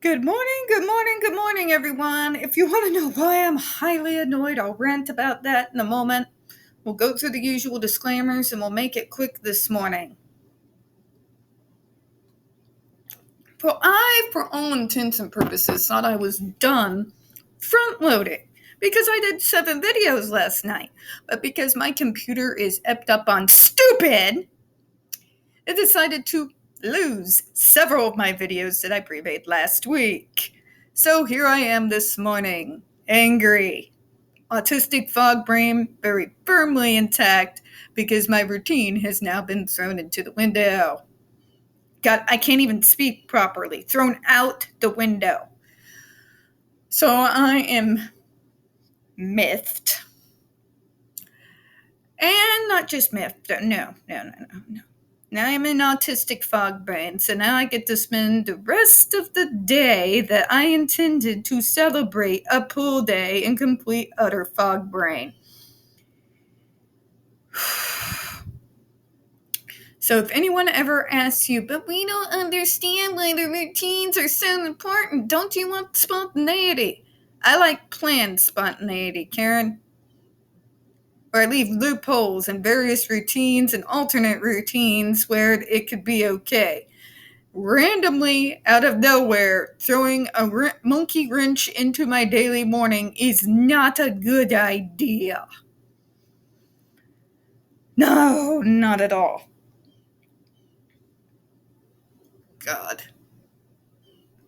Good morning, good morning, good morning, everyone. If you want to know why I'm highly annoyed, I'll rant about that in a moment. We'll go through the usual disclaimers and we'll make it quick this morning. For all intents and purposes, thought I was done front-loading because I did 7 videos last night. But because my computer is effed up on stupid, it decided to lose several of my videos that I pre-made last week. So here I am this morning, angry. Autistic fog brain very firmly intact because my routine has now been thrown into the window. God, I can't even speak properly. Thrown out the window. So I am miffed. And not just miffed. No. Now I'm in autistic fog brain, so now I get to spend the rest of the day that I intended to celebrate a pool day in complete utter fog brain. So if anyone ever asks you, but we don't understand why the routines are so important, don't you want spontaneity? I like planned spontaneity, Karen. Or I leave loopholes in various routines and alternate routines where it could be okay. Randomly, out of nowhere, throwing a monkey wrench into my daily morning is not a good idea. No, not at all. God.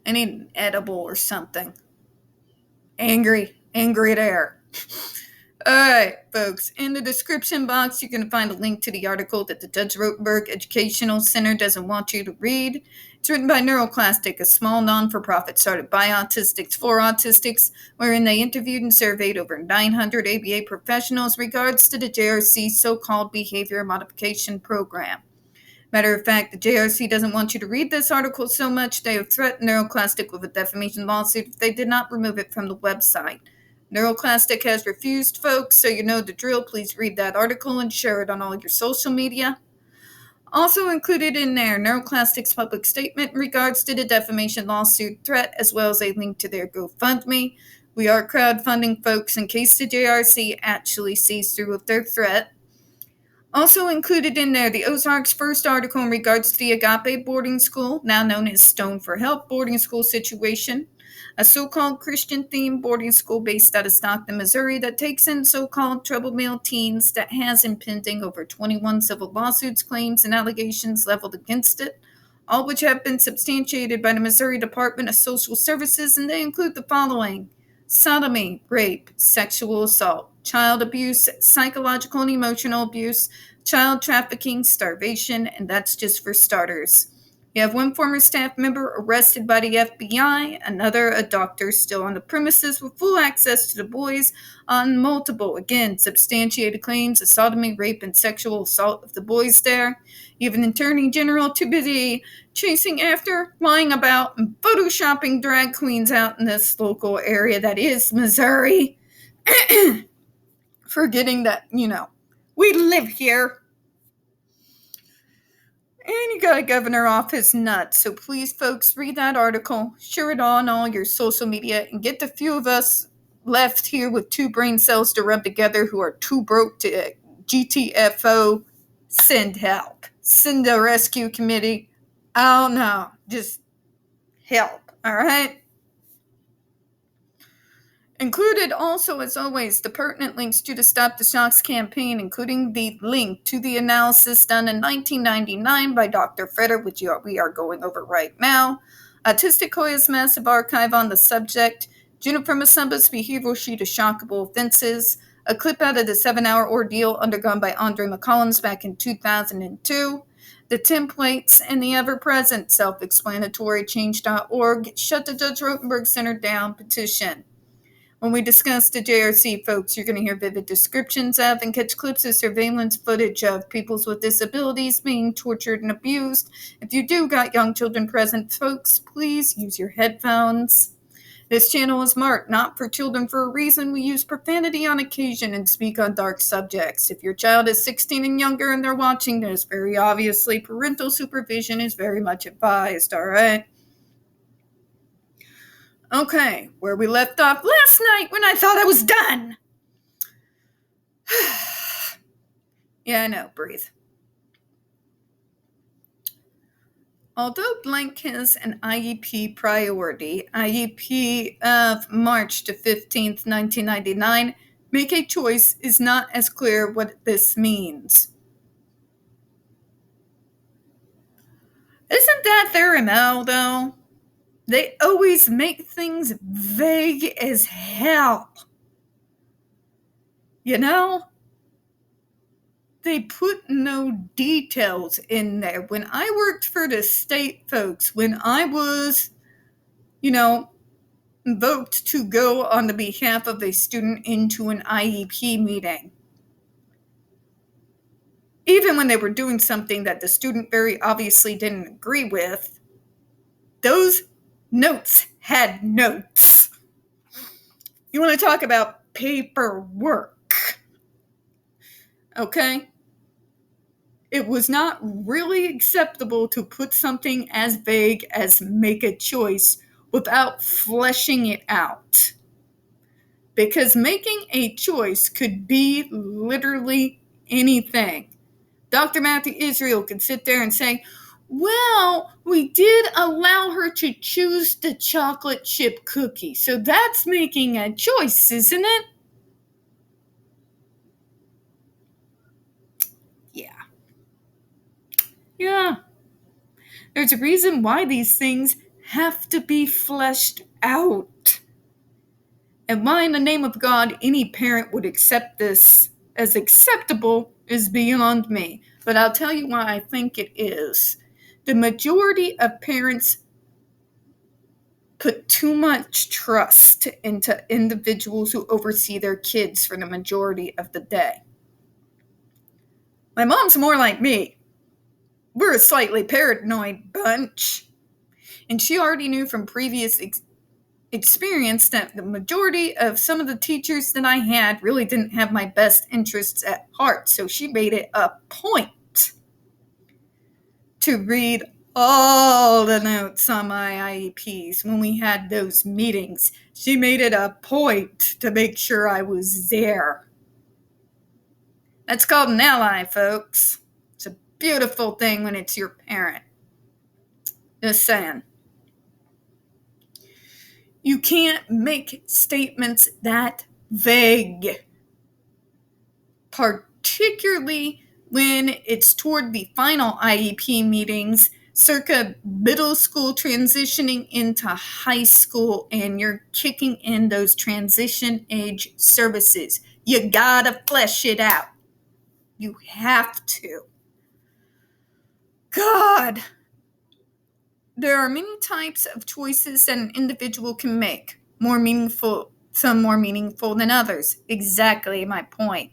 I need an edible or something. Angry there. Alright, folks, in the description box, you're going to find a link to the article that the Judge Rotenberg Educational Center doesn't want you to read. It's written by NeuroClastic, a small non-for-profit started by autistics for autistics, wherein they interviewed and surveyed over 900 ABA professionals regards to the JRC so-called behavior modification program. Matter of fact, the JRC doesn't want you to read this article so much they have threatened NeuroClastic with a defamation lawsuit if they did not remove it from the website. NeuroClastic has refused, folks, so you know the drill. Please read that article and share it on all your social media. Also included in there, NeuroClastic's public statement in regards to the defamation lawsuit threat, as well as a link to their GoFundMe. We are crowdfunding, folks, in case the JRC actually sees through with their threat. Also included in there, the Ozarks' first article in regards to the Agape boarding school, now known as Stone for Help boarding school situation, a so-called Christian-themed boarding school based out of Stockton, Missouri that takes in so-called troubled male teens that has impending over 21 civil lawsuits, claims, and allegations leveled against it, all which have been substantiated by the Missouri Department of Social Services, and they include the following: sodomy, rape, sexual assault, child abuse, psychological and emotional abuse, child trafficking, starvation, and that's just for starters. You have one former staff member arrested by the FBI, another a doctor still on the premises with full access to the boys on multiple, again, substantiated claims of sodomy, rape, and sexual assault of the boys there. You have an attorney general too busy chasing after, lying about, and photoshopping drag queens out in this local area that is Missouri. Forgetting that, we live here. And you got a governor off his nuts. So please, folks, read that article, share it on all your social media, and get the few of us left here with 2 brain cells to rub together who are too broke to GTFO. Send help. Send a rescue committee. I don't know. Just help. All right? Included also, as always, the pertinent links to the Stop the Shocks campaign, including the link to the analysis done in 1999 by Dr. Fredda, which we are going over right now, Autistic Hoya's massive archive on the subject, Juniper Masamba's behavioral sheet of shockable offenses, a clip out of the 7-hour ordeal undergone by Andre McCollums back in 2002, the templates, and the ever-present self-explanatory change.org Shut the Judge Rotenberg Center Down petition. When we discuss the JRC, folks, you're going to hear vivid descriptions of and catch clips of surveillance footage of peoples with disabilities being tortured and abused. If you do got young children present, folks, please use your headphones. This channel is marked not for children for a reason. We use profanity on occasion and speak on dark subjects. If your child is 16 and younger and they're watching this, very obviously parental supervision is very much advised, all right? Okay, where we left off last night when I thought I was done. Yeah, I know, breathe. Although blank has an IEP priority, IEP of March the 15th, 1999, make a choice is not as clear what this means. Isn't that their MO, though? They always make things vague as hell. You know? They put no details in there. When I worked for the state, folks, when I was, invoked to go on the behalf of a student into an IEP meeting, even when they were doing something that the student very obviously didn't agree with, those notes had notes. You want to talk about paperwork, okay? It was not really acceptable to put something as vague as make a choice without fleshing it out. Because making a choice could be literally anything. Dr. Matthew Israel could sit there and say, well, we did allow her to choose the chocolate chip cookie, so that's making a choice, isn't it? Yeah. There's a reason why these things have to be fleshed out. And why in the name of God any parent would accept this as acceptable is beyond me. But I'll tell you why I think it is. The majority of parents put too much trust into individuals who oversee their kids for the majority of the day. My mom's more like me. We're a slightly paranoid bunch. And she already knew from previous experience that the majority of some of the teachers that I had really didn't have my best interests at heart. So she made it a point to read all the notes on my IEPs when we had those meetings. She made it a point to make sure I was there. That's called an ally, folks. It's a beautiful thing when it's your parent. Just saying. You can't make statements that vague, particularly when it's toward the final IEP meetings, circa middle school transitioning into high school, and you're kicking in those transition age services. You gotta flesh it out. You have to. God. There are many types of choices that an individual can make. Some more meaningful than others. Exactly my point.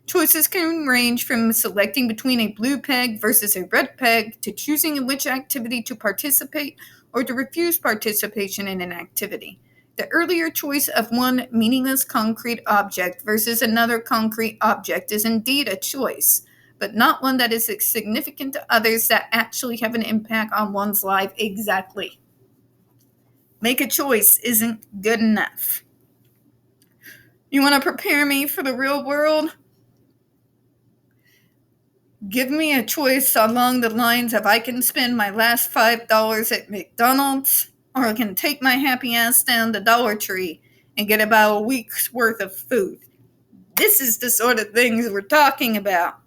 Choices can range from selecting between a blue peg versus a red peg to choosing in which activity to participate or to refuse participation in an activity. The earlier choice of one meaningless concrete object versus another concrete object is indeed a choice, but not one that is significant to others that actually have an impact on one's life. Exactly. Make a choice isn't good enough. You want to prepare me for the real world? Give me a choice along the lines of I can spend my last $5 at McDonald's, or I can take my happy ass down to Dollar Tree and get about a week's worth of food. This is the sort of things we're talking about.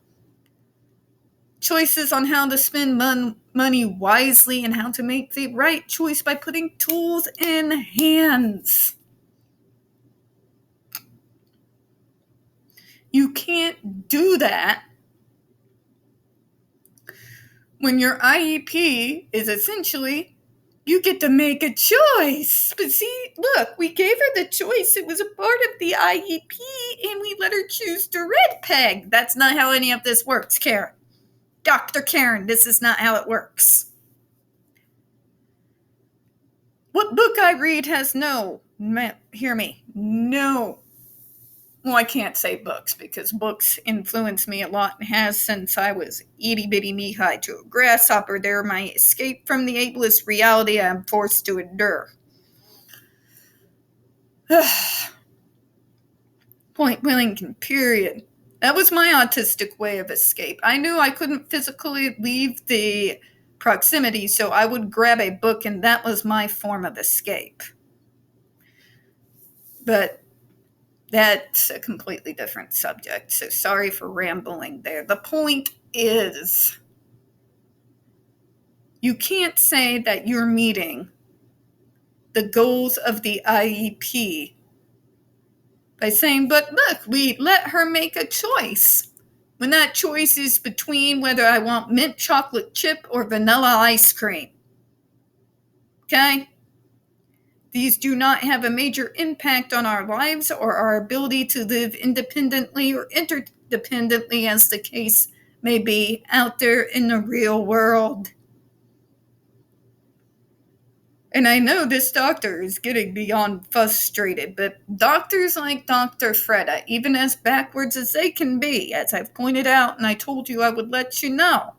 Choices on how to spend money wisely and how to make the right choice by putting tools in hands. You can't do that when your IEP is essentially, you get to make a choice. But see, look, we gave her the choice. It was a part of the IEP, and we let her choose the red peg. That's not how any of this works, Karen. Dr. Karen, this is not how it works. What book I read has hear me, no. Well, I can't say books because books influence me a lot and has since I was itty bitty knee high to a grasshopper. They're my escape from the ableist reality I'm forced to endure. Point blank, period. That was my autistic way of escape. I knew I couldn't physically leave the proximity, so I would grab a book, and that was my form of escape. But that's a completely different subject, so sorry for rambling there. The point is, you can't say that you're meeting the goals of the IEP by saying, but look, we let her make a choice. When that choice is between whether I want mint chocolate chip or vanilla ice cream. Okay? These do not have a major impact on our lives or our ability to live independently or interdependently, as the case may be, out there in the real world. And I know this doctor is getting beyond frustrated, but doctors like Dr. Fredda, even as backwards as they can be, as I've pointed out and I told you I would let you know,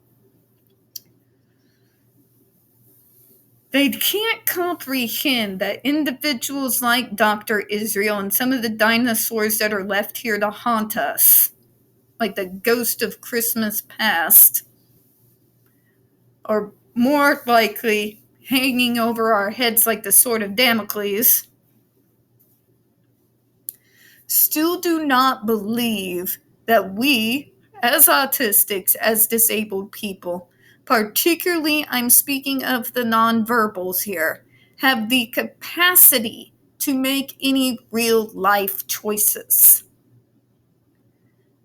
they can't comprehend that individuals like Dr. Israel and some of the dinosaurs that are left here to haunt us, like the ghost of Christmas past, are more likely hanging over our heads like the sword of Damocles, still do not believe that we, as autistics, as disabled people, particularly I'm speaking of the nonverbals here, have the capacity to make any real life choices.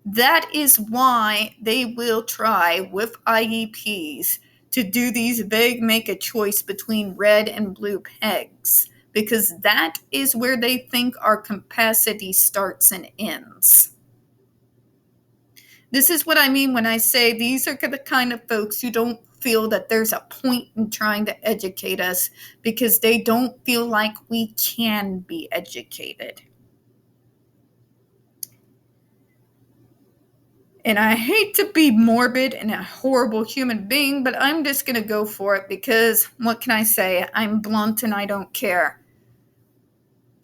That is why they will try with IEPs to do these vague make a choice between red and blue pegs, because that is where they think our capacity starts and ends. This is what I mean when I say these are the kind of folks who don't feel that there's a point in trying to educate us because they don't feel like we can be educated. And I hate to be morbid and a horrible human being, but I'm just going to go for it because, what can I say? I'm blunt and I don't care.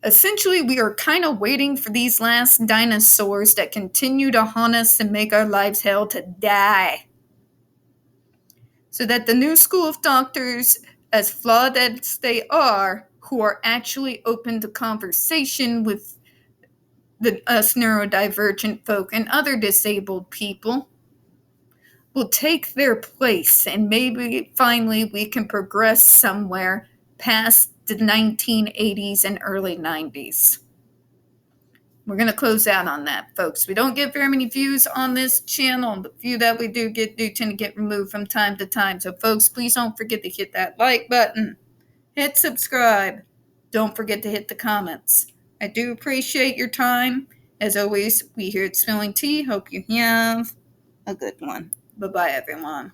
Essentially, we are kind of waiting for these last dinosaurs that continue to haunt us and make our lives hell to die. So that the new school of doctors, as flawed as they are, who are actually open to conversation with us neurodivergent folk and other disabled people, will take their place, and maybe finally we can progress somewhere past the 1980s and early 90s. We're going to close out on that, folks. We don't get very many views on this channel. The few that we do tend to get removed from time to time. So, folks, please don't forget to hit that like button. Hit subscribe. Don't forget to hit the comments. I do appreciate your time. As always, we here at Spilling Tea hope you have a good one. Bye-bye, everyone.